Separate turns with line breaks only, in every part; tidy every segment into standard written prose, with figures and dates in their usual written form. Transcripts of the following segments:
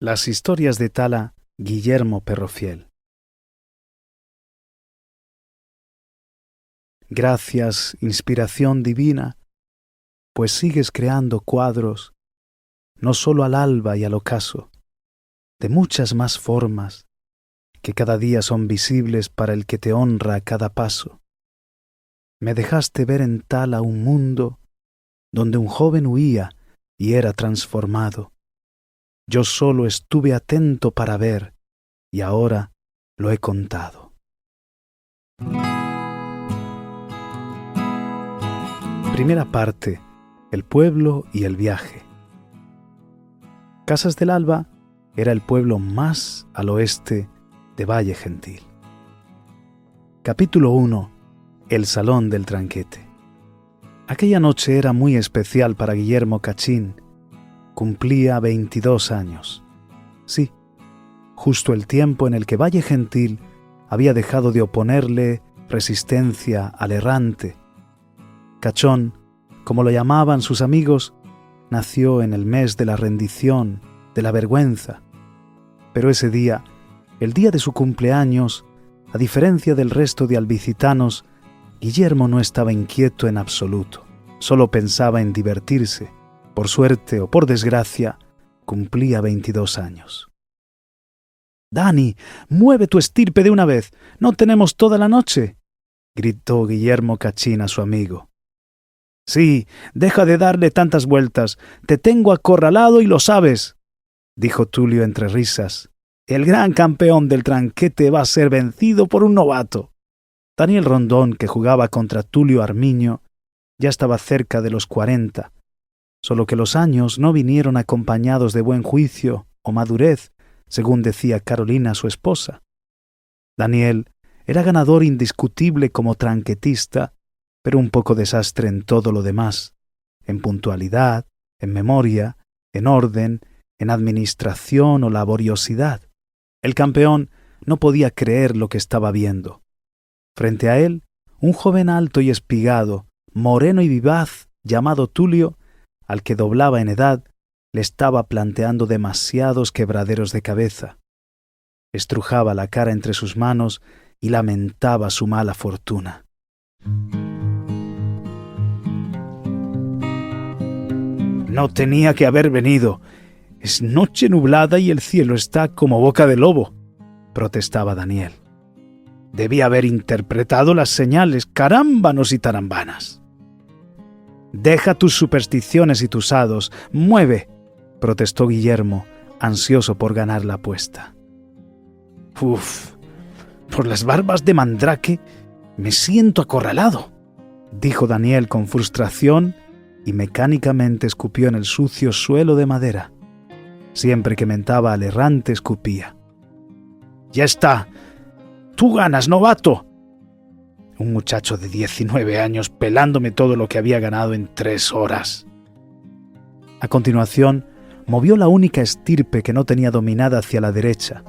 Las historias de Tala Guillermo Perrofiel. Gracias, inspiración divina, pues sigues creando cuadros, no solo al alba y al ocaso, de muchas más formas, que cada día son visibles para el que te honra a cada paso. Me dejaste ver en Tala un mundo donde un joven huía y era transformado. Yo solo estuve atento para ver, y ahora lo he contado. Primera parte: el pueblo y el viaje. Casas del Alba era el pueblo más al oeste de Valle Gentil. Capítulo 1: el Salón del Tranquete. Aquella noche era muy especial para Guillermo Cachín. Cumplía 22 años. Sí, justo el tiempo en el que Valle Gentil había dejado de oponerle resistencia al errante. Cachón, como lo llamaban sus amigos, nació en el mes de la rendición, de la vergüenza. Pero ese día, el día de su cumpleaños, a diferencia del resto de albicitanos, Guillermo no estaba inquieto en absoluto. Solo pensaba en divertirse. Por suerte o por desgracia, cumplía 22 años. «Dani, mueve tu estirpe de una vez. ¿No tenemos toda la noche?», gritó Guillermo Cachín a su amigo. «Sí, deja de darle tantas vueltas. Te tengo acorralado y lo sabes», dijo Tulio entre risas. «El gran campeón del tranquete va a ser vencido por un novato». Daniel Rondón, que jugaba contra Tulio Armiño, ya estaba cerca de los 40, solo que los años no vinieron acompañados de buen juicio o madurez, según decía Carolina, su esposa. Daniel era ganador indiscutible como tranquetista, pero un poco desastre en todo lo demás, en puntualidad, en memoria, en orden, en administración o laboriosidad. El campeón no podía creer lo que estaba viendo. Frente a él, un joven alto y espigado, moreno y vivaz, llamado Tulio, al que doblaba en edad, le estaba planteando demasiados quebraderos de cabeza. Estrujaba la cara entre sus manos y lamentaba su mala fortuna. «No tenía que haber venido. Es noche nublada y el cielo está como boca de lobo», protestaba Daniel. «Debía haber interpretado las señales, carámbanos y tarambanas». «Deja tus supersticiones y tus hados, mueve», protestó Guillermo, ansioso por ganar la apuesta. «Uf, por las barbas de Mandrake me siento acorralado», dijo Daniel con frustración y mecánicamente escupió en el sucio suelo de madera. Siempre que mentaba al errante escupía. «Ya está, tú ganas, novato». Un muchacho de 19 años pelándome todo lo que había ganado en 3 horas. A continuación, movió la única estirpe que no tenía dominada hacia la derecha.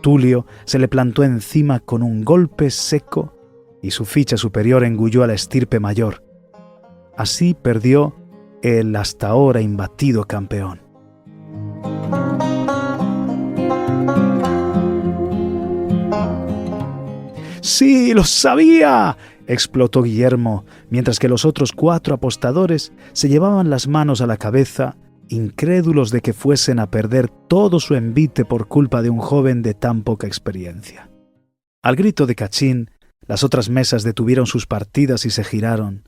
Tulio se le plantó encima con un golpe seco y su ficha superior engulló a la estirpe mayor. Así perdió el hasta ahora imbatido campeón. «¡Sí, lo sabía!», explotó Guillermo, mientras que los otros 4 apostadores se llevaban las manos a la cabeza, incrédulos de que fuesen a perder todo su envite por culpa de un joven de tan poca experiencia. Al grito de Cachín, las otras mesas detuvieron sus partidas y se giraron.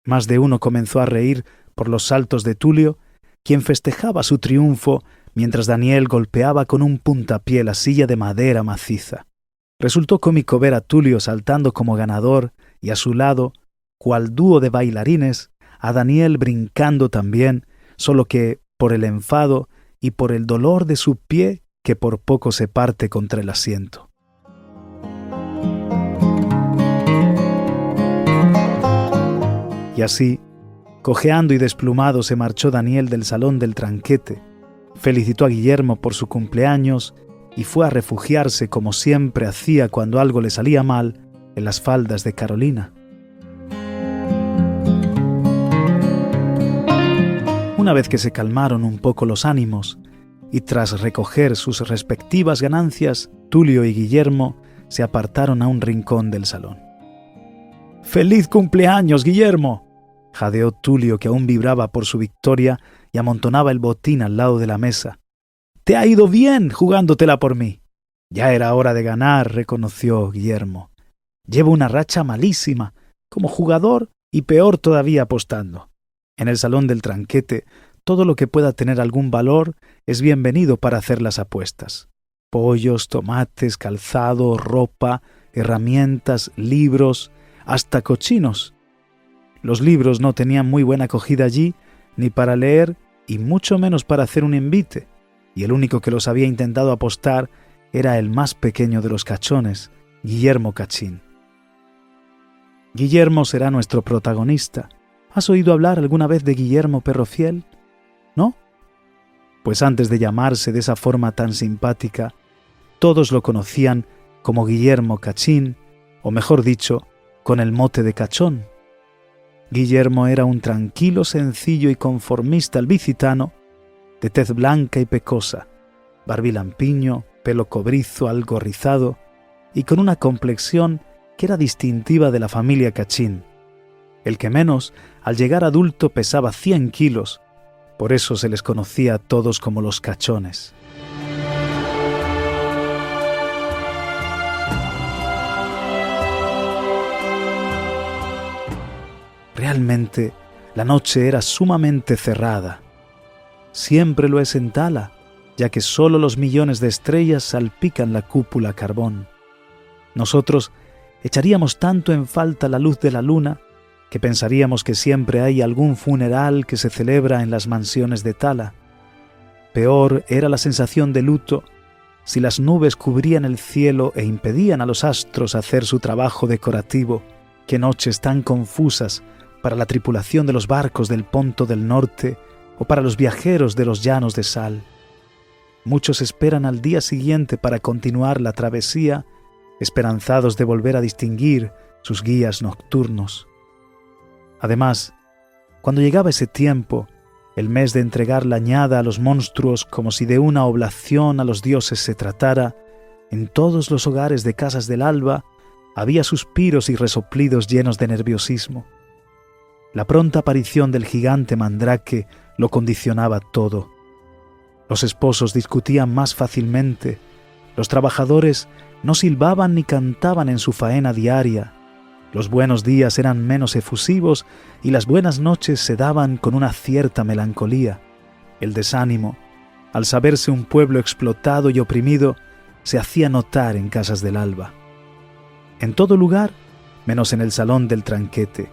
Más de uno comenzó a reír por los saltos de Tulio, quien festejaba su triunfo mientras Daniel golpeaba con un puntapié la silla de madera maciza. Resultó cómico ver a Tulio saltando como ganador y a su lado, cual dúo de bailarines, a Daniel brincando también, solo que por el enfado y por el dolor de su pie que por poco se parte contra el asiento. Y así, cojeando y desplumado, se marchó Daniel del salón del tranquete, felicitó a Guillermo por su cumpleaños y fue a refugiarse, como siempre hacía cuando algo le salía mal, en las faldas de Carolina. Una vez que se calmaron un poco los ánimos, y tras recoger sus respectivas ganancias, Tulio y Guillermo se apartaron a un rincón del salón. ¡Feliz cumpleaños, Guillermo!, jadeó Tulio, que aún vibraba por su victoria y amontonaba el botín al lado de la mesa. «¡Te ha ido bien jugándotela por mí!». «Ya era hora de ganar», reconoció Guillermo. «Llevo una racha malísima, como jugador y peor todavía apostando. En el salón del tranquete, todo lo que pueda tener algún valor es bienvenido para hacer las apuestas. Pollos, tomates, calzado, ropa, herramientas, libros, hasta cochinos. Los libros no tenían muy buena acogida allí, ni para leer y mucho menos para hacer un envite, y el único que los había intentado apostar era el más pequeño de los cachones, Guillermo Cachín. Guillermo será nuestro protagonista. ¿Has oído hablar alguna vez de Guillermo Perrofiel? ¿No? Pues antes de llamarse de esa forma tan simpática, todos lo conocían como Guillermo Cachín, o mejor dicho, con el mote de Cachón. Guillermo era un tranquilo, sencillo y conformista albicitano, de tez blanca y pecosa, barbilampiño, pelo cobrizo, algo rizado, y con una complexión que era distintiva de la familia Cachín. El que menos, al llegar adulto, pesaba 100 kilos, por eso se les conocía a todos como los Cachones. Realmente, la noche era sumamente cerrada. Siempre lo es en Tala, ya que solo los millones de estrellas salpican la cúpula carbón. Nosotros echaríamos tanto en falta la luz de la luna que pensaríamos que siempre hay algún funeral que se celebra en las mansiones de Tala. Peor era la sensación de luto si las nubes cubrían el cielo e impedían a los astros hacer su trabajo decorativo. Qué noches tan confusas para la tripulación de los barcos del Ponto del Norte o para los viajeros de los llanos de sal. Muchos esperan al día siguiente para continuar la travesía, esperanzados de volver a distinguir sus guías nocturnos. Además, cuando llegaba ese tiempo, el mes de entregar la añada a los monstruos como si de una oblación a los dioses se tratara, en todos los hogares de Casas del Alba había suspiros y resoplidos llenos de nerviosismo. La pronta aparición del gigante Mandrake lo condicionaba todo. Los esposos discutían más fácilmente, los trabajadores no silbaban ni cantaban en su faena diaria, los buenos días eran menos efusivos y las buenas noches se daban con una cierta melancolía. El desánimo, al saberse un pueblo explotado y oprimido, se hacía notar en Casas del Alba. En todo lugar, menos en el salón del tranquete.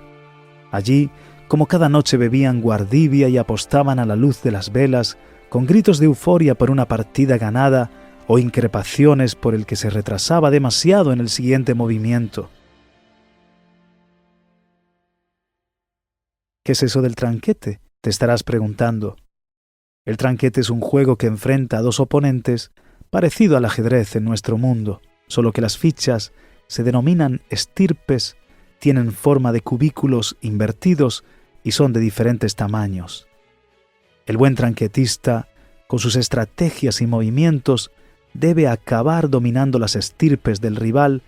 Allí, como cada noche bebían guardibia y apostaban a la luz de las velas, con gritos de euforia por una partida ganada o increpaciones por el que se retrasaba demasiado en el siguiente movimiento. ¿Qué es eso del tranquete?, te estarás preguntando. El tranquete es un juego que enfrenta a dos oponentes parecido al ajedrez en nuestro mundo, solo que las fichas se denominan estirpes, tienen forma de cubículos invertidos y son de diferentes tamaños. El buen tranquetista, con sus estrategias y movimientos, debe acabar dominando las estirpes del rival,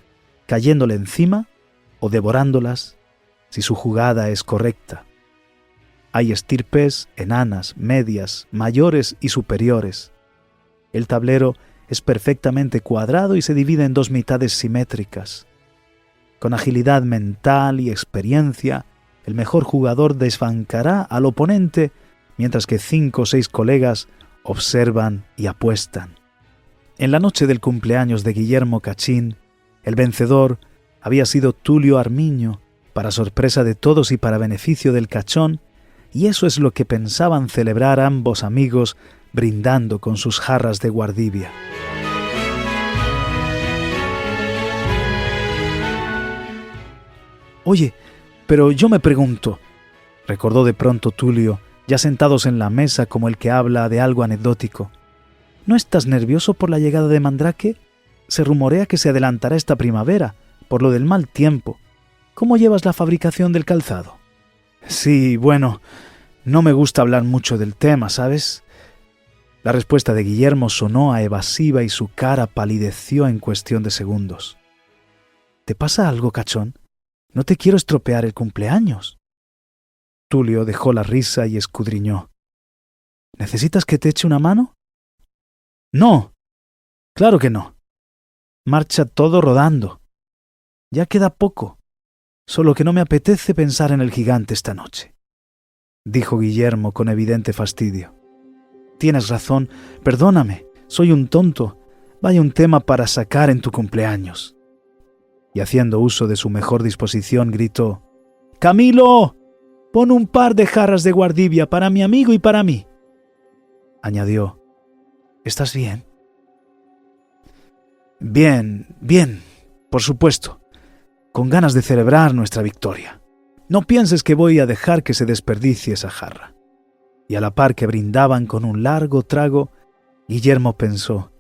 cayéndole encima o devorándolas si su jugada es correcta. Hay estirpes enanas, medias, mayores y superiores. El tablero es perfectamente cuadrado y se divide en dos mitades simétricas. Con agilidad mental y experiencia, el mejor jugador desbancará al oponente, mientras que 5 o 6 colegas observan y apuestan. En la noche del cumpleaños de Guillermo Cachín, el vencedor había sido Tulio Armiño, para sorpresa de todos y para beneficio del Cachón, y eso es lo que pensaban celebrar ambos amigos brindando con sus jarras de guardibia. «Oye, pero yo me pregunto», recordó de pronto Tulio, ya sentados en la mesa como el que habla de algo anecdótico. «¿No estás nervioso por la llegada de Mandrake? Se rumorea que se adelantará esta primavera, por lo del mal tiempo. ¿Cómo llevas la fabricación del calzado?» «Sí, bueno, no me gusta hablar mucho del tema, ¿sabes? La respuesta de Guillermo sonó a evasiva y su cara palideció en cuestión de segundos. ¿Te pasa algo, cachón? No te quiero estropear el cumpleaños. Tulio dejó la risa y escudriñó. ¿Necesitas que te eche una mano? No, claro que no. Marcha todo rodando. Ya queda poco, solo que no me apetece pensar en el gigante esta noche, dijo Guillermo con evidente fastidio. Tienes razón, perdóname, soy un tonto. Vaya un tema para sacar en tu cumpleaños. Y haciendo uso de su mejor disposición, gritó: ¡Camilo! Pon un par de jarras de guardibia para mi amigo y para mí. Añadió: ¿Estás bien? Bien, por supuesto. Con ganas de celebrar nuestra victoria. No pienses que voy a dejar que se desperdicie esa jarra. Y a la par que brindaban con un largo trago, Guillermo pensó: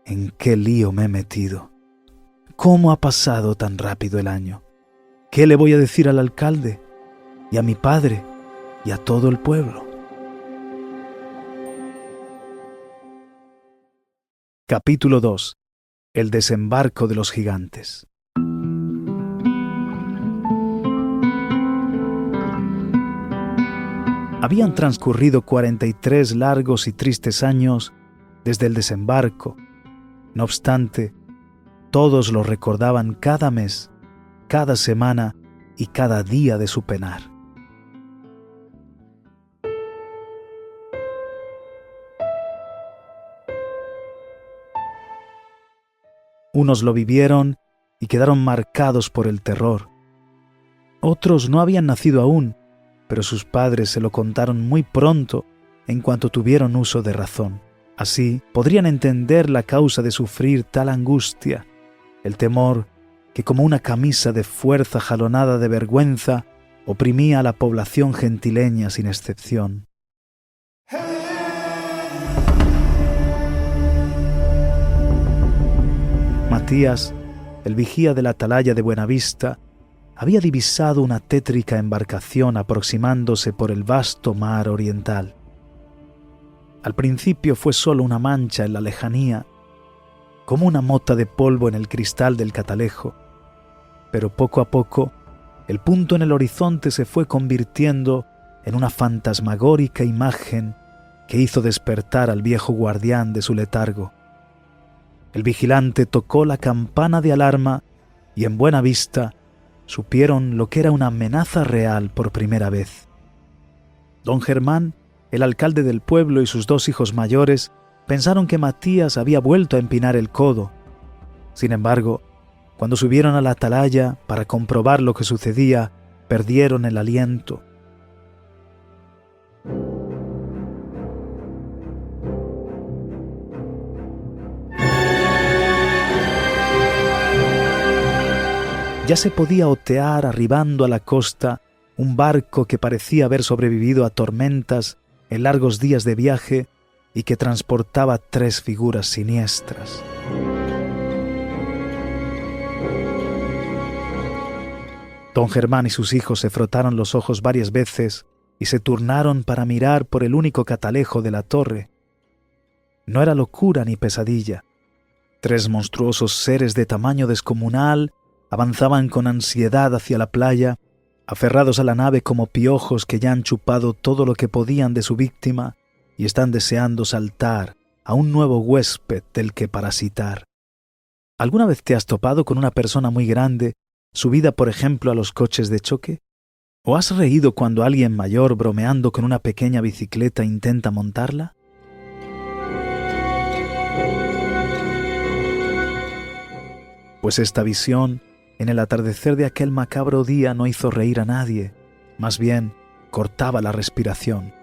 ¿en qué lío me he metido? ¿Cómo ha pasado tan rápido el año? ¿Qué le voy a decir al alcalde, y a mi padre, y a todo el pueblo? Capítulo 2. El desembarco de los gigantes. Habían transcurrido 43 largos y tristes años desde el desembarco. No obstante, todos lo recordaban cada mes, cada semana y cada día de su penar. Unos lo vivieron y quedaron marcados por el terror. Otros no habían nacido aún, pero sus padres se lo contaron muy pronto en cuanto tuvieron uso de razón. Así podrían entender la causa de sufrir tal angustia, el temor que como una camisa de fuerza jalonada de vergüenza oprimía a la población gentileña sin excepción. Matías, el vigía de la atalaya de Buenavista, había divisado una tétrica embarcación aproximándose por el vasto mar oriental. Al principio fue solo una mancha en la lejanía, como una mota de polvo en el cristal del catalejo, pero poco a poco el punto en el horizonte se fue convirtiendo en una fantasmagórica imagen que hizo despertar al viejo guardián de su letargo. El vigilante tocó la campana de alarma y en Buenavista supieron lo que era una amenaza real por primera vez. Don Germán, el alcalde del pueblo, y sus dos hijos mayores pensaron que Matías había vuelto a empinar el codo. Sin embargo, cuando subieron a la atalaya para comprobar lo que sucedía, perdieron el aliento. Ya se podía otear arribando a la costa un barco que parecía haber sobrevivido a tormentas en largos días de viaje y que transportaba 3 figuras siniestras. Don Germán y sus hijos se frotaron los ojos varias veces y se turnaron para mirar por el único catalejo de la torre. No era locura ni pesadilla. 3 monstruosos seres de tamaño descomunal avanzaban con ansiedad hacia la playa, aferrados a la nave como piojos que ya han chupado todo lo que podían de su víctima y están deseando saltar a un nuevo huésped del que parasitar. ¿Alguna vez te has topado con una persona muy grande, subida por ejemplo a los coches de choque? ¿O has reído cuando alguien mayor bromeando con una pequeña bicicleta intenta montarla? Pues esta visión, en el atardecer de aquel macabro día, no hizo reír a nadie, más bien cortaba la respiración.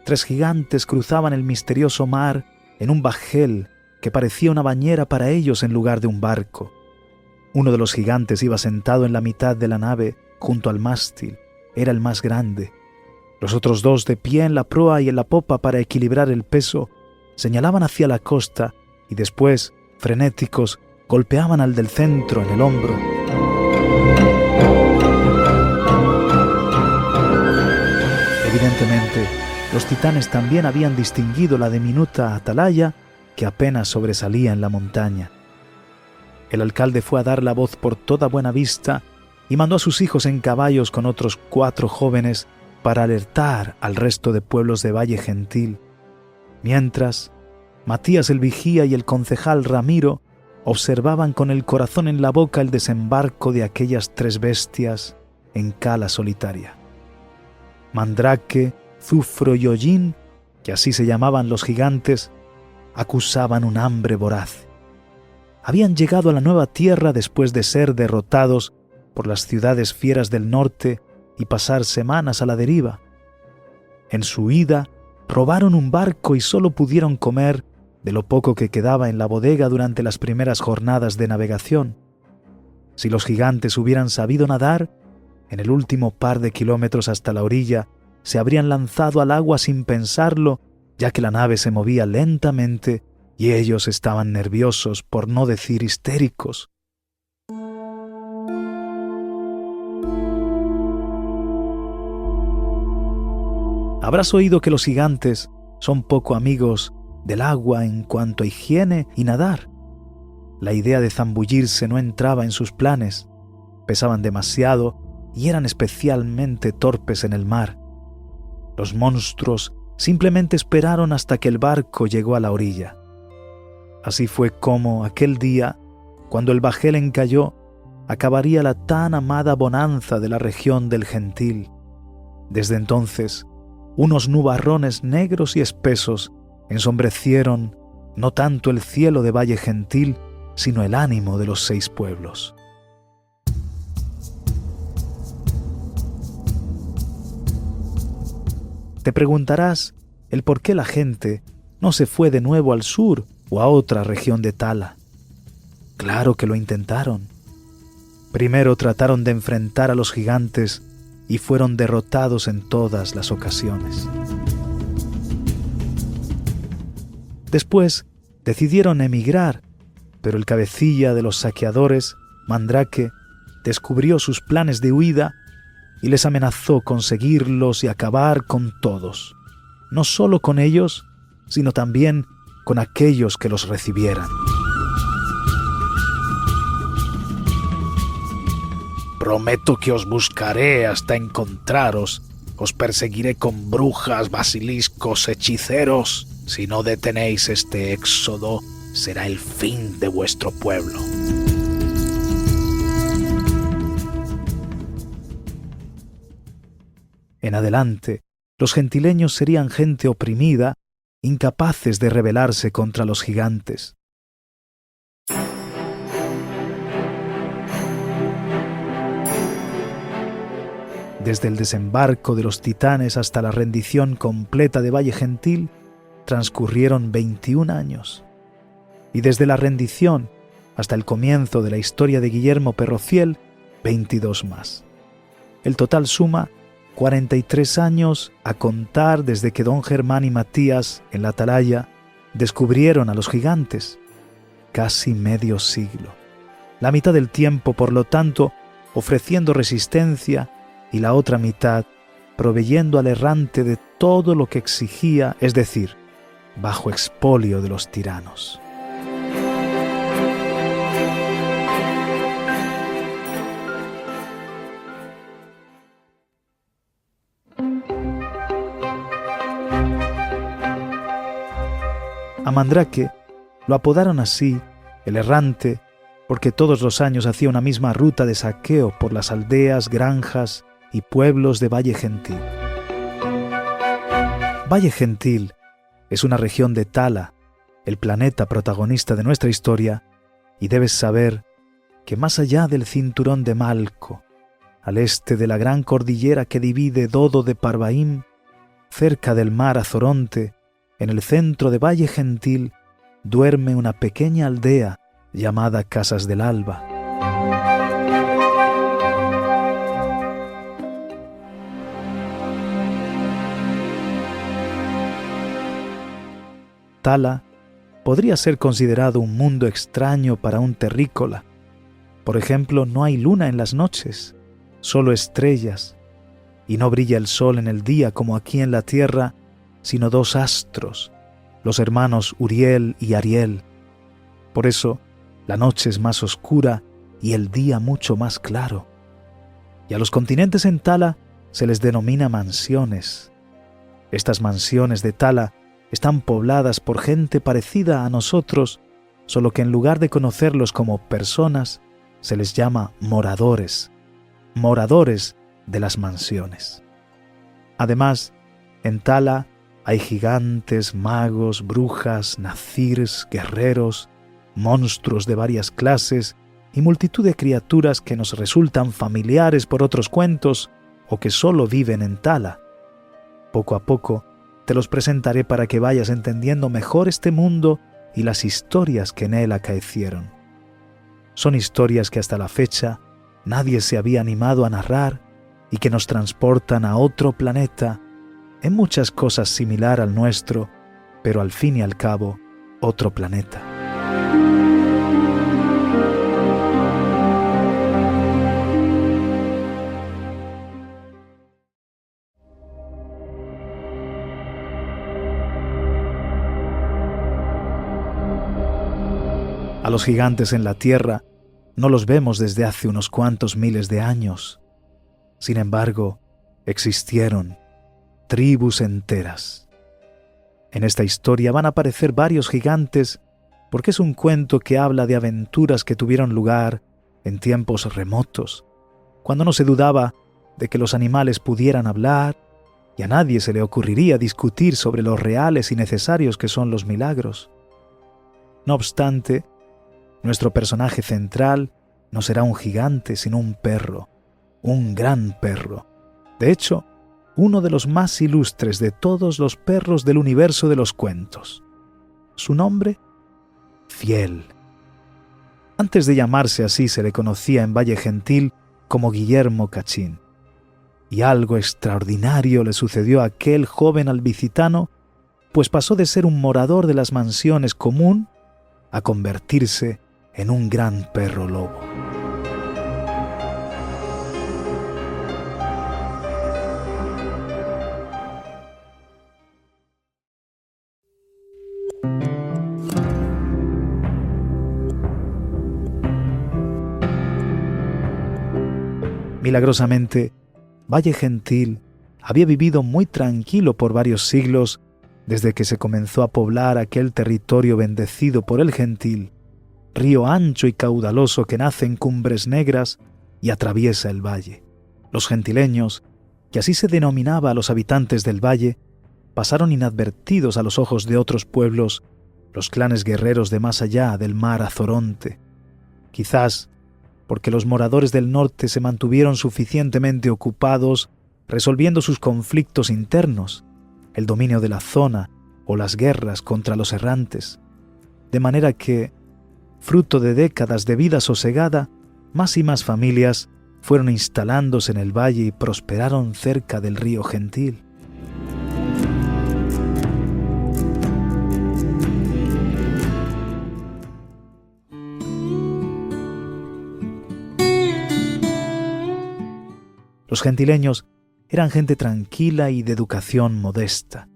3 gigantes cruzaban el misterioso mar en un bajel que parecía una bañera para ellos en lugar de un barco. Uno de los gigantes iba sentado en la mitad de la nave, junto al mástil. Era el más grande. Los otros 2, de pie en la proa y en la popa para equilibrar el peso, señalaban hacia la costa y después, frenéticos, golpeaban al del centro en el hombro. Evidentemente, Los titanes también habían distinguido la diminuta atalaya que apenas sobresalía en la montaña. El alcalde fue a dar la voz por toda Buenavista y mandó a sus hijos en caballos con otros 4 jóvenes para alertar al resto de pueblos de Valle Gentil, mientras Matías el vigía y el concejal Ramiro observaban con el corazón en la boca el desembarco de aquellas 3 bestias en cala solitaria. Mandrake, Zufro y Hollín, que así se llamaban los gigantes, acusaban un hambre voraz. Habían llegado a la nueva tierra después de ser derrotados por las ciudades fieras del norte y pasar semanas a la deriva. En su huida, robaron un barco y solo pudieron comer de lo poco que quedaba en la bodega durante las primeras jornadas de navegación. Si los gigantes hubieran sabido nadar, en el último par de kilómetros hasta la orilla, se habrían lanzado al agua sin pensarlo, ya que la nave se movía lentamente y ellos estaban nerviosos, por no decir histéricos. Habrás oído que los gigantes son poco amigos del agua en cuanto a higiene y nadar. La idea de zambullirse no entraba en sus planes, pesaban demasiado y eran especialmente torpes en el mar. Los monstruos simplemente esperaron hasta que el barco llegó a la orilla. Así fue como, aquel día, cuando el bajel encalló, acabaría la tan amada bonanza de la región del Gentil. Desde entonces, unos nubarrones negros y espesos ensombrecieron no tanto el cielo de Valle Gentil, sino el ánimo de los 6 pueblos. Te preguntarás el por qué la gente no se fue de nuevo al sur o a otra región de Tala. Claro que lo intentaron. Primero trataron de enfrentar a los gigantes y fueron derrotados en todas las ocasiones. Después decidieron emigrar, pero el cabecilla de los saqueadores, Mandrake, descubrió sus planes de huida y les amenazó con seguirlos y acabar con todos, no solo con ellos, sino también con aquellos que los recibieran.
Prometo que os buscaré hasta encontraros, os perseguiré con brujas, basiliscos, hechiceros. Si no detenéis este éxodo, será el fin de vuestro pueblo.
En adelante, los gentileños serían gente oprimida, incapaces de rebelarse contra los gigantes. Desde el desembarco de los titanes hasta la rendición completa de Valle Gentil, transcurrieron 21 años. Y desde la rendición hasta el comienzo de la historia de Guillermo Perrociel, 22 más. El total suma 43 años a contar desde que don Germán y Matías, en la atalaya, descubrieron a los gigantes. Casi medio siglo. La mitad del tiempo, por lo tanto, ofreciendo resistencia y la otra mitad proveyendo al errante de todo lo que exigía, es decir, bajo expolio de los tiranos. A Mandrake lo apodaron así, el errante, porque todos los años hacía una misma ruta de saqueo por las aldeas, granjas y pueblos de Valle Gentil. Valle Gentil es una región de Tala, el planeta protagonista de nuestra historia, y debes saber que más allá del cinturón de Malco, al este de la gran cordillera que divide Dodo de Parvaim, cerca del mar Azoronte, en el centro de Valle Gentil, duerme una pequeña aldea llamada Casas del Alba. Tala podría ser considerado un mundo extraño para un terrícola. Por ejemplo, no hay luna en las noches, solo estrellas, y no brilla el sol en el día como aquí en la tierra, sino dos astros, los hermanos Uriel y Ariel. Por eso, la noche es más oscura y el día mucho más claro. Y a los continentes en Tala se les denomina mansiones. Estas mansiones de Tala están pobladas por gente parecida a nosotros, solo que en lugar de conocerlos como personas, se les llama moradores, moradores de las mansiones. Además, en Tala hay gigantes, magos, brujas, nazirs, guerreros, monstruos de varias clases y multitud de criaturas que nos resultan familiares por otros cuentos o que solo viven en Tala. Poco a poco te los presentaré para que vayas entendiendo mejor este mundo y las historias que en él acaecieron. Son historias que hasta la fecha nadie se había animado a narrar y que nos transportan a otro planeta, en muchas cosas similar al nuestro, pero al fin y al cabo, otro planeta. A los gigantes en la Tierra no los vemos desde hace unos cuantos miles de años. Sin embargo, existieron tribus enteras. En esta historia van a aparecer varios gigantes porque es un cuento que habla de aventuras que tuvieron lugar en tiempos remotos, cuando no se dudaba de que los animales pudieran hablar y a nadie se le ocurriría discutir sobre lo reales y necesarios que son los milagros. No obstante, nuestro personaje central no será un gigante, sino un perro, un gran perro. De hecho, uno de los más ilustres de todos los perros del universo de los cuentos. Su nombre, Fiel. Antes de llamarse así se le conocía en Valle Gentil como Guillermo Cachín. Y algo extraordinario le sucedió a aquel joven albicitano, pues pasó de ser un morador de las mansiones común a convertirse en un gran perro lobo. Milagrosamente, Valle Gentil había vivido muy tranquilo por varios siglos desde que se comenzó a poblar aquel territorio bendecido por el Gentil, río ancho y caudaloso que nace en Cumbres Negras y atraviesa el valle. Los gentileños, que así se denominaba a los habitantes del valle, pasaron inadvertidos a los ojos de otros pueblos, los clanes guerreros de más allá del mar Azoronte. Quizás porque los moradores del norte se mantuvieron suficientemente ocupados resolviendo sus conflictos internos, el dominio de la zona o las guerras contra los errantes, de manera que, fruto de décadas de vida sosegada, más y más familias fueron instalándose en el valle y prosperaron cerca del río Gentil. Los gentileños eran gente tranquila y de educación modesta.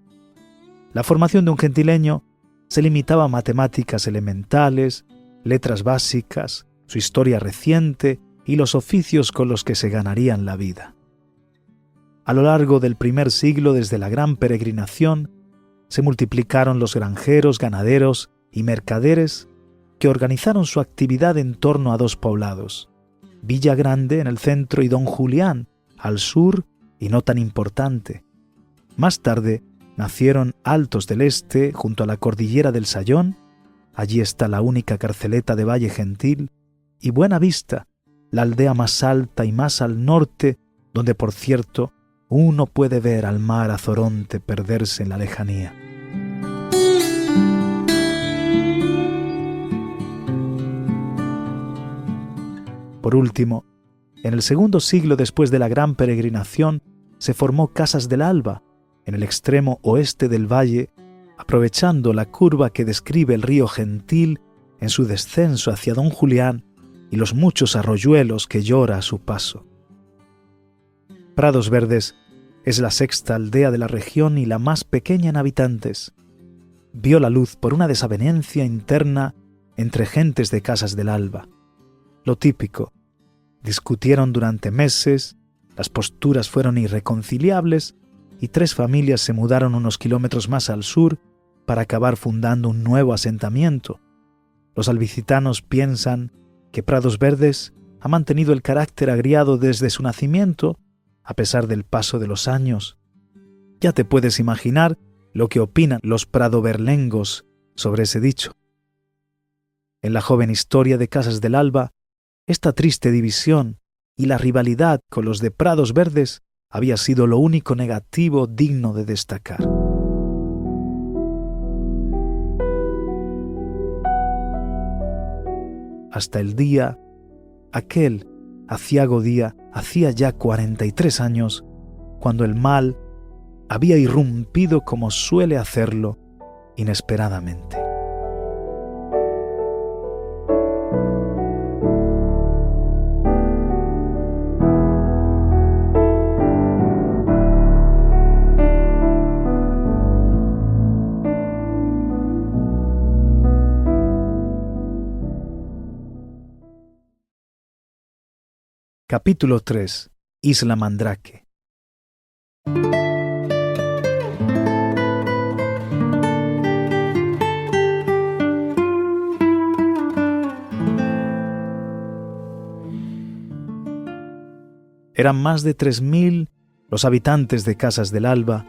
La formación de un gentileño se limitaba a matemáticas elementales, letras básicas, su historia reciente y los oficios con los que se ganarían la vida. A lo largo del primer siglo desde la gran peregrinación, se multiplicaron los granjeros, ganaderos y mercaderes que organizaron su actividad en torno a dos poblados, Villa Grande en el centro y Don Julián al sur y no tan importante. Más tarde nacieron Altos del Este junto a la cordillera del Sayón, allí está la única carceleta de Valle Gentil, y Buena Vista, la aldea más alta y más al norte, donde por cierto uno puede ver al mar Azoronte perderse en la lejanía. Por último, en el segundo siglo después de la gran peregrinación, se formó Casas del Alba, en el extremo oeste del valle, aprovechando la curva que describe el río Gentil en su descenso hacia Don Julián y los muchos arroyuelos que llora a su paso. Prados Verdes Es la sexta aldea de la región y la más pequeña en habitantes. Vio la luz por una desavenencia interna entre gentes de Casas del Alba. Lo típico. Discutieron durante meses, las posturas fueron irreconciliables y 3 familias se mudaron unos kilómetros más al sur para acabar fundando un nuevo asentamiento. Los albicitanos piensan que Prados Verdes ha mantenido el carácter agriado desde su nacimiento, a pesar del paso de los años. Ya te puedes imaginar lo que opinan los pradoverlengos sobre ese dicho. En la joven historia de Casas del Alba, esta triste división y la rivalidad con los de Prados Verdes había sido lo único negativo digno de destacar. Hasta el día, aquel aciago día, hacía ya 43 años, cuando el mal había irrumpido como suele hacerlo inesperadamente. Capítulo 3. Isla Mandrake. Eran más de 3.000 los habitantes de Casas del Alba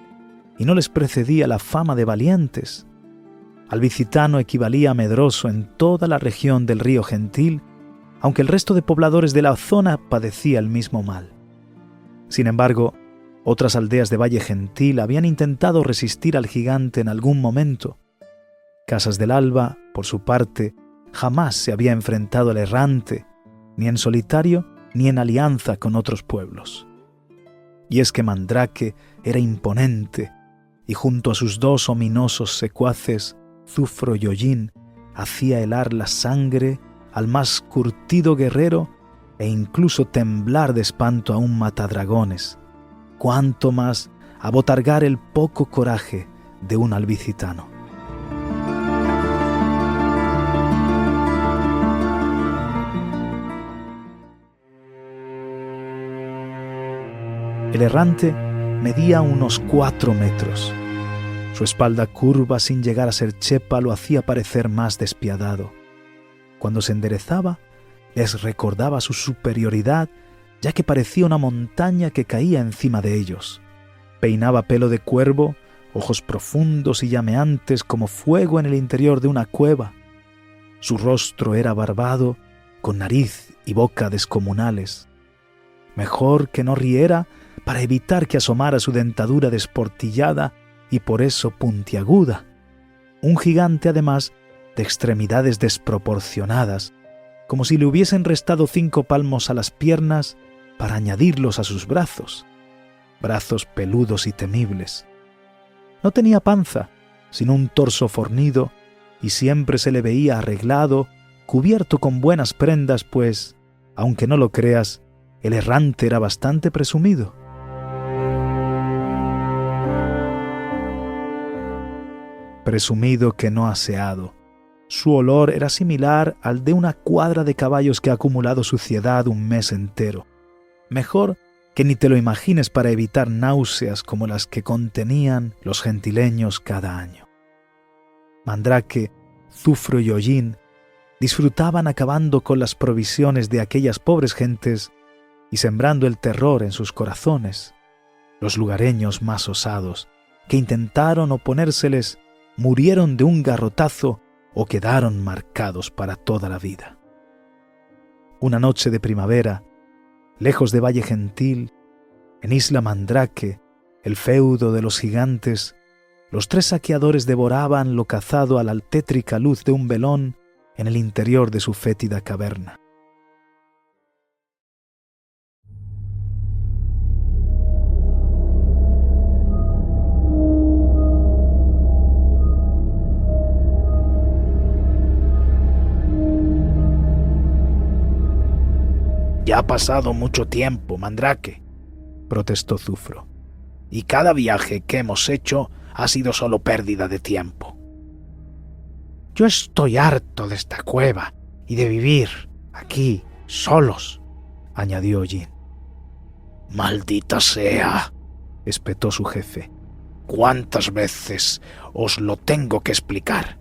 y no les precedía la fama de valientes. Albicitano equivalía a medroso en toda la región del Río Gentil, aunque el resto de pobladores de la zona padecía el mismo mal. Sin embargo, otras aldeas de Valle Gentil habían intentado resistir al gigante en algún momento. Casas del Alba, por su parte, jamás se había enfrentado al errante, ni en solitario ni en alianza con otros pueblos. Y es que Mandrake era imponente, y junto a sus 2 ominosos secuaces, Zufro y Hollín, hacía helar la sangre al más curtido guerrero e incluso temblar de espanto a un matadragones, cuanto más abotargar el poco coraje de un albicitano. El errante medía unos 4 metros. Su espalda curva sin llegar a ser chepa lo hacía parecer más despiadado. Cuando se enderezaba, les recordaba su superioridad, ya que parecía una montaña que caía encima de ellos. Peinaba pelo de cuervo, ojos profundos y llameantes como fuego en el interior de una cueva. Su rostro era barbado, con nariz y boca descomunales. Mejor que no riera para evitar que asomara su dentadura desportillada y por eso puntiaguda. Un gigante, además, de extremidades desproporcionadas, como si le hubiesen restado 5 palmos a las piernas para añadirlos a sus brazos peludos y temibles. No tenía panza, sino un torso fornido, y siempre se le veía arreglado, cubierto con buenas prendas, pues, aunque no lo creas, el errante era bastante presumido. Presumido que no aseado. Su olor era similar al de una cuadra de caballos que ha acumulado suciedad un mes entero. Mejor que ni te lo imagines para evitar náuseas como las que contenían los gentileños cada año. Mandrake, Zufro y Hollín disfrutaban acabando con las provisiones de aquellas pobres gentes y sembrando el terror en sus corazones. Los lugareños más osados, que intentaron oponérseles, murieron de un garrotazo o quedaron marcados para toda la vida. Una noche de primavera, lejos de Valle Gentil, en Isla Mandrake, el feudo de los gigantes, los 3 saqueadores devoraban lo cazado a la tétrica luz de un velón en el interior de su fétida caverna.
Ya ha pasado mucho tiempo, Mandrake,
protestó Zufro.
y cada viaje que hemos hecho ha sido solo pérdida de tiempo.
Yo estoy harto de esta cueva y de vivir aquí, solos, añadió Jin.
Maldita sea,
espetó su jefe.
¿Cuántas veces os lo tengo que explicar?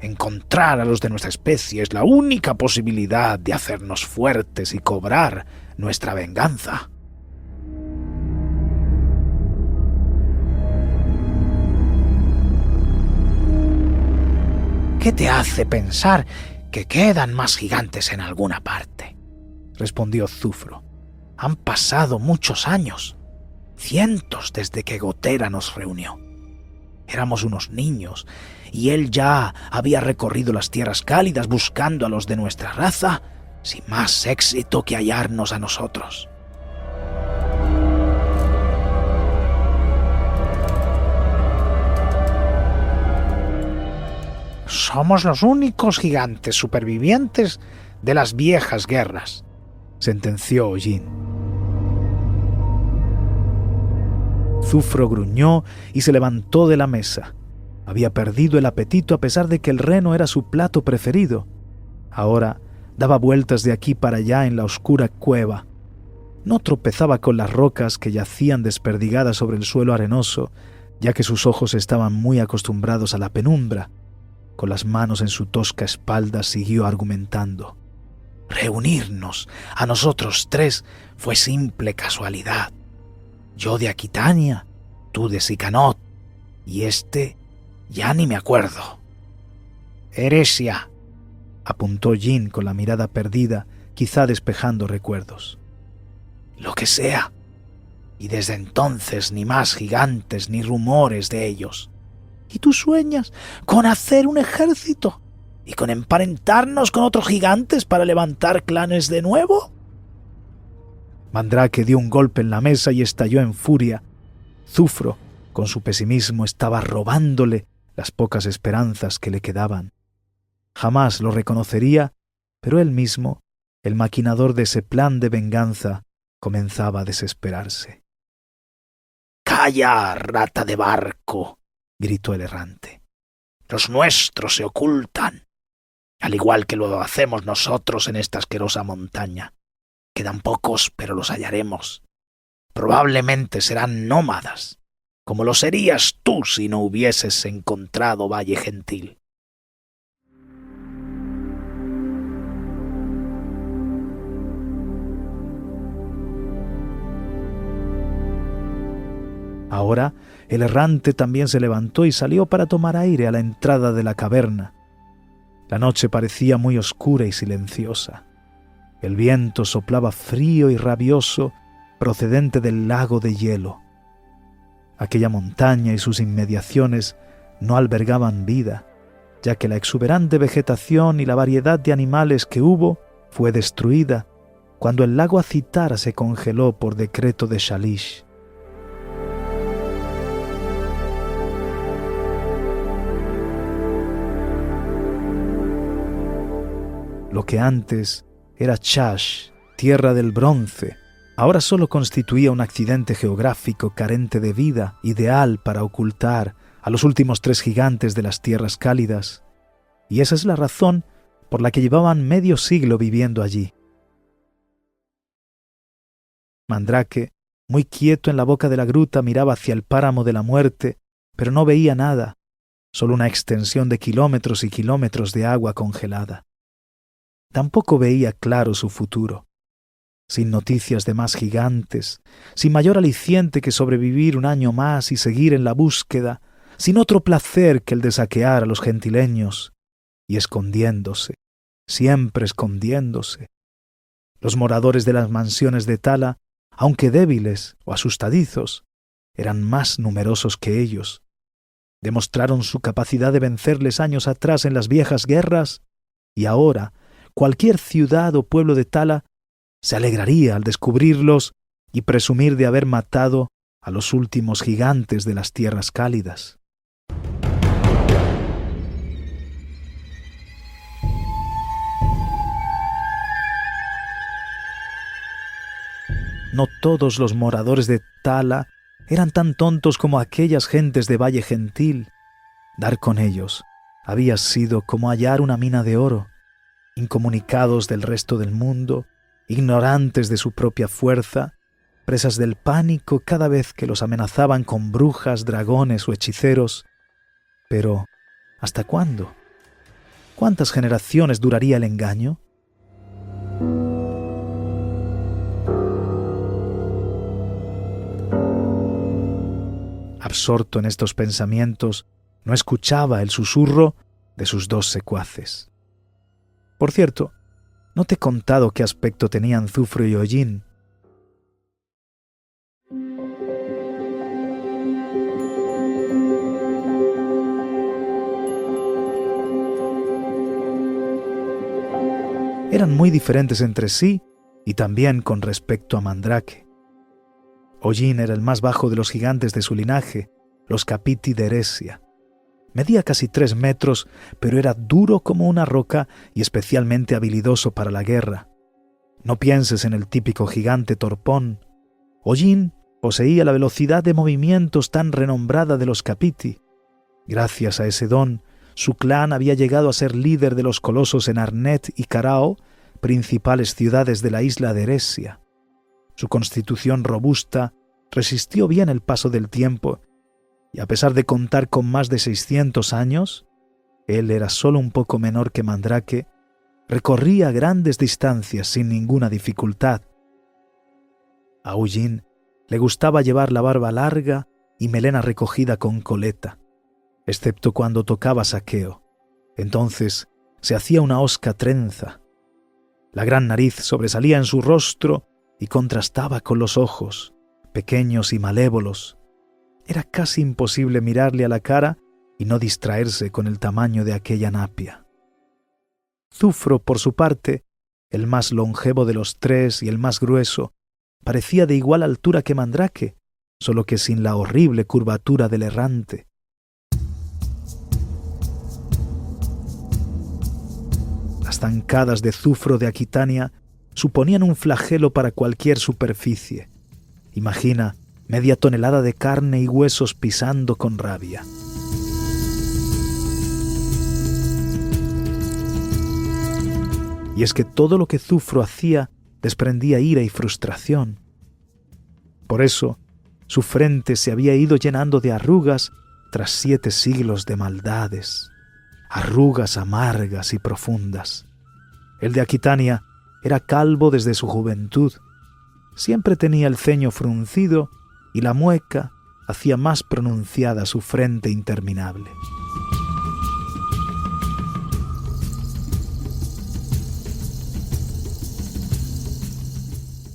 Encontrar a los de nuestra especie es la única posibilidad de hacernos fuertes y cobrar nuestra venganza.
¿Qué te hace pensar que quedan más gigantes en alguna parte?, respondió Zufro. Han pasado muchos años, cientos desde que Gotera nos reunió. Éramos unos niños y él ya había recorrido las tierras cálidas buscando a los de nuestra raza, sin más éxito que hallarnos a nosotros. Somos los únicos gigantes supervivientes de las viejas guerras, sentenció Jin.
Zufro gruñó y se levantó de la mesa. Había perdido el apetito a pesar de que el reno era su plato preferido. Ahora daba vueltas de aquí para allá en la oscura cueva. No tropezaba con las rocas que yacían desperdigadas sobre el suelo arenoso, ya que sus ojos estaban muy acostumbrados a la penumbra. Con las manos en su tosca espalda siguió argumentando.
Reunirnos a nosotros tres fue simple casualidad. Yo de Aquitania, tú de Sicanot, y ya ni me acuerdo. Heresia, apuntó Jin con la mirada perdida, quizá despejando recuerdos. Lo que sea. Y desde entonces ni más gigantes ni rumores de ellos. ¿Y tú sueñas con hacer un ejército y con emparentarnos con otros gigantes para levantar clanes de nuevo?
Mandrake dio un golpe en la mesa y estalló en furia. Zufro, con su pesimismo, estaba robándole las pocas esperanzas que le quedaban. Jamás lo reconocería, pero él mismo, el maquinador de ese plan de venganza, comenzaba a desesperarse.
¡Calla, rata de barco!, gritó el errante. Los nuestros se ocultan, al igual que lo hacemos nosotros en esta asquerosa montaña. Quedan pocos, pero los hallaremos. Probablemente serán nómadas, como lo serías tú si no hubieses encontrado Valle Gentil.
Ahora el errante también se levantó y salió para tomar aire a la entrada de la caverna. La noche parecía muy oscura y silenciosa. El viento soplaba frío y rabioso procedente del lago de hielo. Aquella montaña y sus inmediaciones no albergaban vida, ya que la exuberante vegetación y la variedad de animales que hubo fue destruida cuando el lago Acitara se congeló por decreto de Shalish. Lo que antes era Chash, tierra del bronce, ahora solo constituía un accidente geográfico carente de vida, ideal para ocultar a los últimos tres gigantes de las tierras cálidas, y esa es la razón por la que llevaban medio siglo viviendo allí. Mandrake, muy quieto en la boca de la gruta, miraba hacia el páramo de la muerte, pero no veía nada, solo una extensión de kilómetros y kilómetros de agua congelada. Tampoco veía claro su futuro. Sin noticias de más gigantes, sin mayor aliciente que sobrevivir un año más y seguir en la búsqueda, sin otro placer que el de saquear a los gentileños, y escondiéndose, siempre escondiéndose. Los moradores de las mansiones de Tala, aunque débiles o asustadizos, eran más numerosos que ellos. Demostraron su capacidad de vencerles años atrás en las viejas guerras, y ahora cualquier ciudad o pueblo de Tala se alegraría al descubrirlos y presumir de haber matado a los últimos gigantes de las tierras cálidas. No todos los moradores de Tala Eran tan tontos como aquellas gentes de Valle Gentil. Dar con ellos había sido como hallar una mina de oro, incomunicados del resto del mundo, ignorantes de su propia fuerza, presas del pánico cada vez que los amenazaban con brujas, dragones o hechiceros. Pero, ¿hasta cuándo? ¿Cuántas generaciones duraría el engaño? Absorto en estos pensamientos, no escuchaba el susurro de sus dos secuaces. Por cierto, no te he contado qué aspecto tenían Zufro y Hollín. Eran muy diferentes entre sí y también con respecto a Mandrake. Hollín era el más bajo de los gigantes de su linaje, los Capiti de Eresia. Medía casi 3 metros, pero era duro como una roca y especialmente habilidoso para la guerra. No pienses en el típico gigante torpón. Hollín poseía la velocidad de movimientos tan renombrada de los Capiti. Gracias a ese don, su clan había llegado a ser líder de los colosos en Arnet y Carao, principales ciudades de la isla de Eresia. Su constitución robusta resistió bien el paso del tiempo, y a pesar de contar con más de 600 años, él era solo un poco menor que Mandrake, recorría grandes distancias sin ninguna dificultad. A Hollín le gustaba llevar la barba larga y melena recogida con coleta, excepto cuando tocaba saqueo. Entonces se hacía una hosca trenza. La gran nariz sobresalía en su rostro y contrastaba con los ojos, pequeños y malévolos. Era casi imposible mirarle a la cara y no distraerse con el tamaño de aquella napia. Zufro, por su parte, el más longevo de los tres y el más grueso, parecía de igual altura que Mandrake, solo que sin la horrible curvatura del errante. Las zancadas de Zufro de Aquitania suponían un flagelo para cualquier superficie. Imagina media tonelada de carne y huesos pisando con rabia. Y es que todo lo que Zufro hacía desprendía ira y frustración. Por eso, su frente se había ido llenando de arrugas tras 7 siglos de maldades, arrugas amargas y profundas. El de Aquitania era calvo desde su juventud. Siempre tenía el ceño fruncido y la mueca hacía más pronunciada su frente interminable.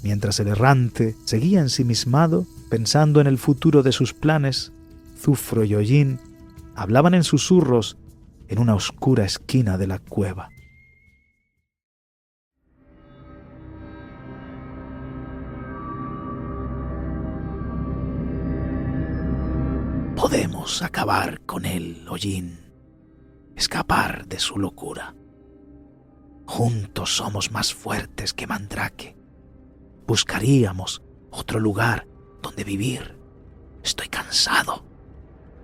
Mientras el errante seguía ensimismado, pensando en el futuro de sus planes, Zufro y Hollín hablaban en susurros en una oscura esquina de la cueva.
Podemos acabar con él, Hollín, escapar de su locura. Juntos somos más fuertes que Mandrake. Buscaríamos otro lugar donde vivir. Estoy cansado,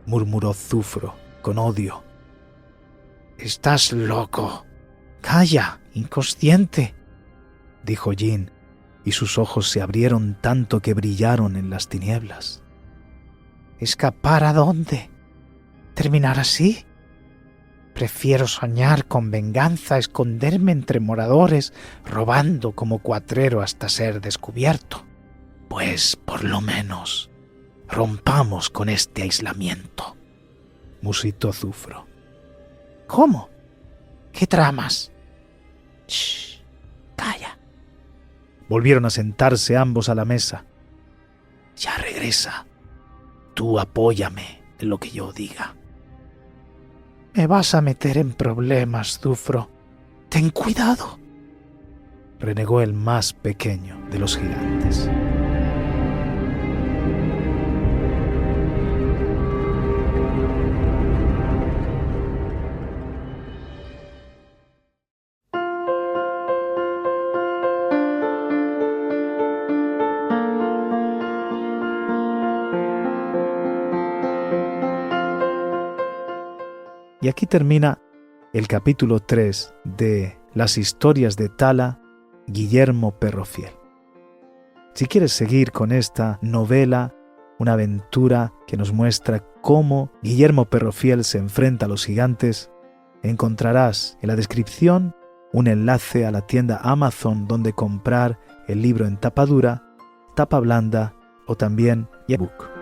murmuró Zufro con odio.
Estás loco. Calla, inconsciente,
dijo Hollín, y sus ojos se abrieron tanto que brillaron en las tinieblas.
¿Escapar a dónde? ¿Terminar así? Prefiero soñar con venganza, esconderme entre moradores, robando como cuatrero hasta ser descubierto. Pues, por lo menos, rompamos con este aislamiento,
musitó Zufro.
¿Cómo? ¿Qué tramas? Shh, calla.
Volvieron a sentarse ambos a la mesa.
Ya regresa. Tú apóyame en lo que yo diga. Me vas a meter en problemas, Zufro. Ten cuidado,
renegó el más pequeño de los gigantes. Y aquí termina el capítulo 3 de Las historias de Tala, Guillermo Perrofiel. Si quieres seguir con esta novela, una aventura que nos muestra cómo Guillermo Perrofiel se enfrenta a los gigantes, encontrarás en la descripción un enlace a la tienda Amazon donde comprar el libro en tapa dura, tapa blanda o también ebook.